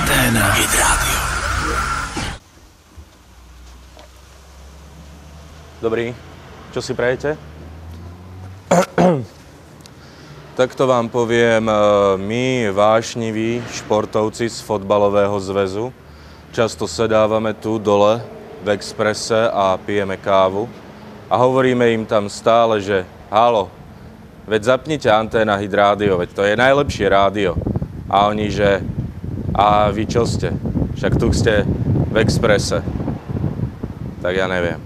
Anténa Hit Radio. Dobrý, čo si prajete? Tak to vám poviem, my vášniví športovci z fotbalového zväzu často sedávame tu dole v Expresse a pijeme kávu a hovoríme im tam stále, že halo, veď zapnite Anténa Hit Radio, veď to je najlepšie rádio. A oni, že a vy čo ste? Však tu ste v Expresse. Tak ja neviem.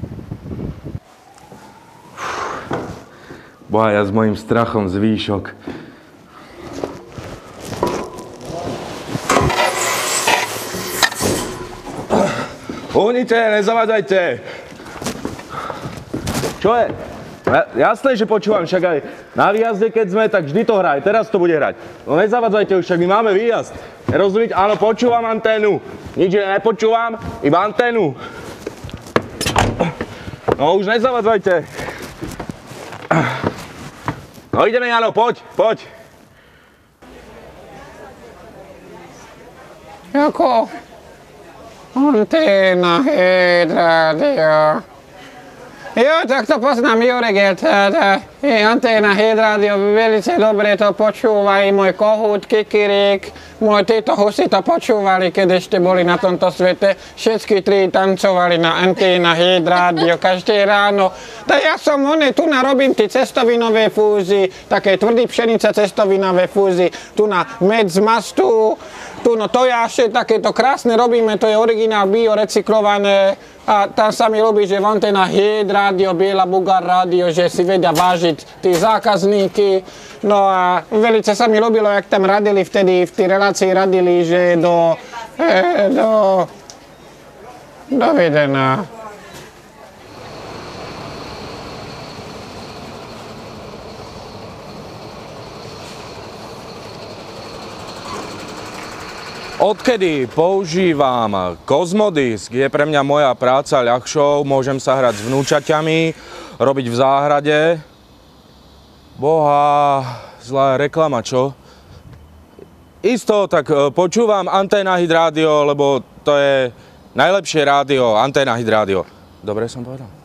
Boha, ja s mojím strachom z výšok. Uhnite, nezavadzajte! Čo je? Jasné, že počúvam, však aj na výjazde, keď sme, tak vždy to hrá, teraz to bude hrať. No nezavadzajte už, však my máme výjazd. Rozumieť? Áno, počúvam anténu. Nič nepočúvam, iba anténu. No už nezavadzajte. No ideme, Jano, poď, poď. Jako Anténa Hit Radio. Jo, tak to poznám, Jurek, Anténa Hit Radio, velice dobre to počúvají, môj kohút, Kikirik, môj títo husy to počúvali, keď ešte boli na tomto svete, všetky tri tancovali na Anténa Hit Radio, každé ráno. Tak ja som tu narobím tí cestovinové fúzy, také tvrdý pšenica cestovinové fúzy, tu na med z mastu, tu no tojáše, takéto krásne robíme, to je originál biorecyklované. A tam sa mi ľúbi, že Anténa Hit Radio, Biela Bugar Radio, že si vedia vážiť tí zákazníky. No a velice sa mi ľúbilo, jak tam radili vtedy, v tej relácii radili, že dovidená. Odkedy používam Kozmodisk, je pre mňa moja práca ľahšou, môžem sa hrať s vnúčaťami, robiť v záhrade. Boha, zlá reklama, čo? Isto, tak počúvam Anténa Hit Radio, lebo to je najlepšie rádio, Anténa Hit Radio. Dobre som povedal?